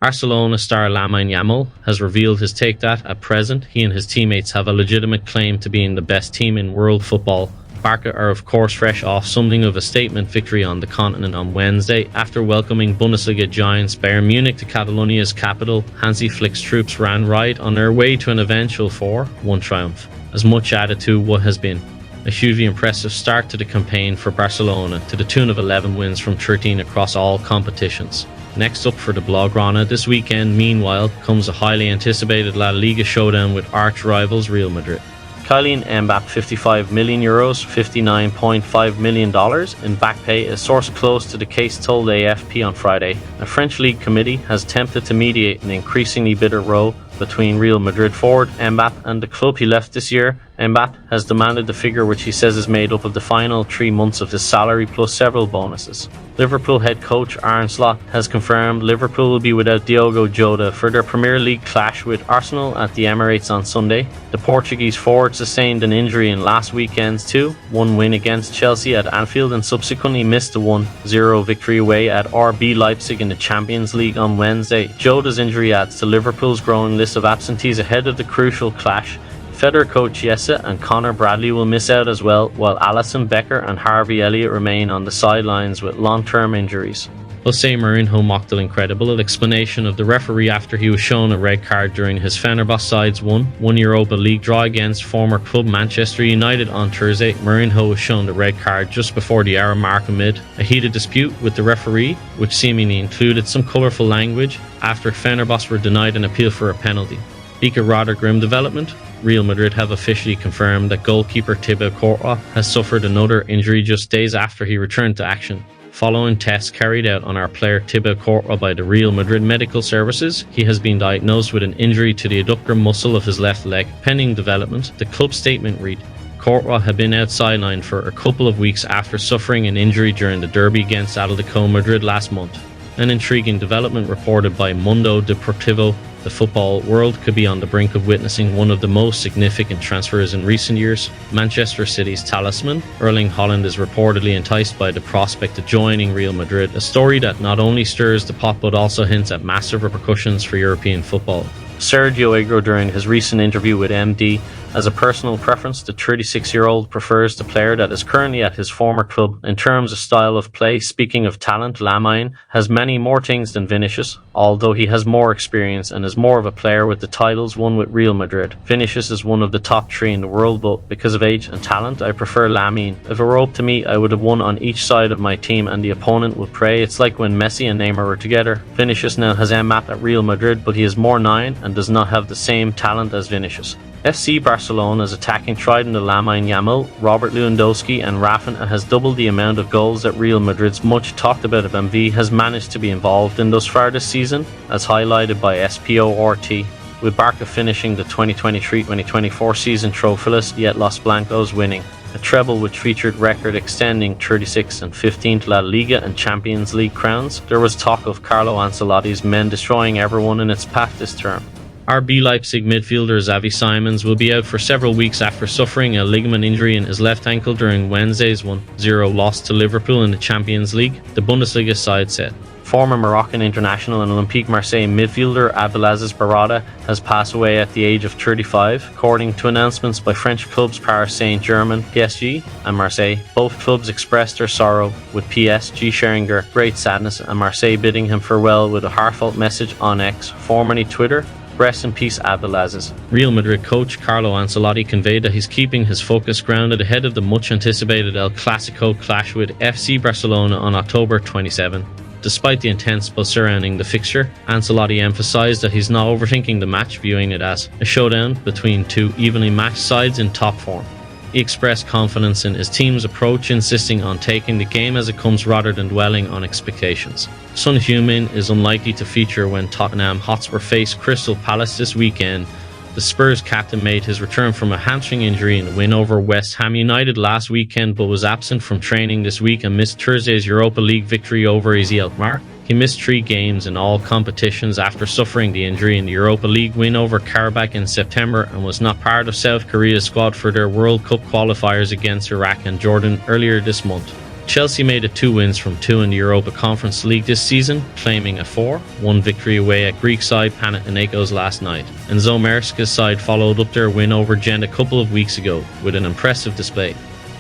Barcelona star Lamine Yamal has revealed his take that, at present, he and his teammates have a legitimate claim to being the best team in world football. Barca are of course fresh off something of a statement victory on the continent on Wednesday after welcoming Bundesliga giants Bayern Munich to Catalonia's capital. Hansi Flick's troops ran right on their way to an eventual 4-1 triumph, as much added to what has been a hugely impressive start to the campaign for Barcelona, to the tune of 11 wins from 13 across all competitions. Next up for the Blaugrana this weekend, meanwhile, comes a highly anticipated La Liga showdown with arch-rivals Real Madrid. Kylian Mbappe, €55 million, $59.5 million in back pay, a source close to the case told AFP on Friday. A French league committee has attempted to mediate an increasingly bitter row between Real Madrid forward Mbappe and the club he left this year. Mbappe has demanded the figure, which he says is made up of the final 3 months of his salary plus several bonuses. Liverpool head coach Arne Slot has confirmed Liverpool will be without Diogo Jota for their Premier League clash with Arsenal at the Emirates on Sunday. The Portuguese forward sustained an injury in last weekend's 2-1 win against Chelsea at Anfield and subsequently missed a 1-0 victory away at RB Leipzig in the Champions League on Wednesday. Jota's injury adds to Liverpool's growing list of absentees ahead of the crucial clash. Federer coach Jesse and Connor Bradley will miss out as well, while Alisson Becker and Harvey Elliott remain on the sidelines with long-term injuries. Jose Mourinho mocked an incredible explanation of the referee after he was shown a red card during his Fenerbahce side's 1-1 Europa League draw against former club Manchester United on Thursday. Mourinho was shown the red card just before the hour mark amid a heated dispute with the referee, which seemingly included some colourful language after Fenerbahce were denied an appeal for a penalty. Speak of rather grim development, Real Madrid have officially confirmed that goalkeeper Thibaut Courtois has suffered another injury just days after he returned to action. Following tests carried out on our player Thibaut Courtois by the Real Madrid Medical Services, he has been diagnosed with an injury to the adductor muscle of his left leg. Pending development, the club statement read, Courtois had been out sidelined for a couple of weeks after suffering an injury during the derby against Atletico Madrid last month. An intriguing development reported by Mundo Deportivo. The football world could be on the brink of witnessing one of the most significant transfers in recent years. Manchester City's talisman, Erling Haaland, is reportedly enticed by the prospect of joining Real Madrid, a story that not only stirs the pot but also hints at massive repercussions for European football. Sergio Aguero, during his recent interview with MD, as a personal preference, the 36-year-old prefers the player that is currently at his former club. In terms of style of play, speaking of talent, Lamine has many more things than Vinicius, although he has more experience and is more of a player with the titles won with Real Madrid. Vinicius is one of the top 3 in the world, but because of age and talent, I prefer Lamine. If it were up to me, I would have won on each side of my team and the opponent would pray. It's like when Messi and Neymar were together. Vinicius now has Mbappe at Real Madrid, but he is more 9 and does not have the same talent as Vinicius. FC Barcelona's attacking trident of Lamine Yamal, Robert Lewandowski and Rafinha has doubled the amount of goals that Real Madrid's much talked about MV has managed to be involved in thus far this season, as highlighted by SPORT, with Barca finishing the 2023-2024 season trophyless, yet Los Blancos winning a treble which featured record extending 36 and 15th La Liga and Champions League crowns. There was talk of Carlo Ancelotti's men destroying everyone in its path this term. RB Leipzig midfielder Xavi Simons will be out for several weeks after suffering a ligament injury in his left ankle during Wednesday's 1-0 loss to Liverpool in the Champions League, the Bundesliga side said. Former Moroccan international and Olympique Marseille midfielder Abdelaziz Barada has passed away at the age of 35, according to announcements by French clubs Paris Saint-Germain, PSG and Marseille. Both clubs expressed their sorrow, with PSG sharing their great sadness and Marseille bidding him farewell with a heartfelt message on X, formerly Twitter. Rest in peace, Abdelaziz. Real Madrid coach Carlo Ancelotti conveyed that he's keeping his focus grounded ahead of the much-anticipated ElClasico clash with FC Barcelona on October 27. Despite the intense buzz surrounding the fixture, Ancelotti emphasised that he's not overthinking the match, viewing it as a showdown between 2 evenly matched sides in top form. He expressed confidence in his team's approach, insisting on taking the game as it comes rather than dwelling on expectations. Son Heung-min is unlikely to feature when Tottenham Hotspur face Crystal Palace this weekend. The Spurs captain made his return from a hamstring injury in a win over West Ham United last weekend, but was absent from training this week and missed Thursday's Europa League victory over AZ Alkmaar. He missed 3 games in all competitions after suffering the injury in the Europa League win over Karabakh in September and was not part of South Korea's squad for their World Cup qualifiers against Iraq and Jordan earlier this month. Chelsea made it 2 wins from 2 in the Europa Conference League this season, claiming a 4-1 victory away at Greek side Panathinaikos last night. Enzo Maresca's side followed up their win over Gent a couple of weeks ago with an impressive display,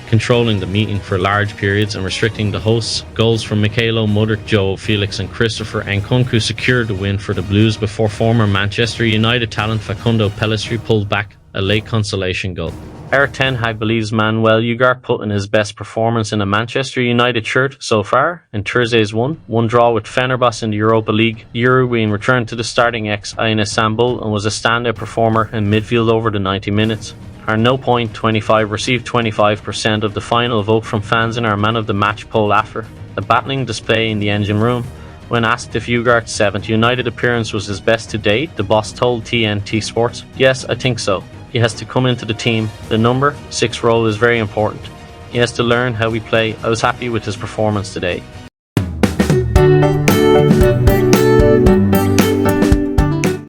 controlling the meeting for large periods and restricting the hosts. Goals from Mikhailo Mudryk, Joe Felix and Christopher Nkunku secured the win for the Blues before former Manchester United talent Facundo Pellistri pulled back a late consolation goal. Erik ten Hag believes Manuel Ugarte put in his best performance in a Manchester United shirt so far in Thursday's 1-1 draw with Fenerbahce in the Europa League. The Uruguayan returned to the starting X in Istanbul and was a standout performer in midfield over the 90 minutes. Our No Point 25 received 25% of the final vote from fans in our Man of the Match poll after a battling display in the engine room. When asked if Ugarte's 7th United appearance was his best to date, the boss told TNT Sports, "Yes, I think so. He has to come into the team. The number 6 role is very important. He has to learn how we play. I was happy with his performance today."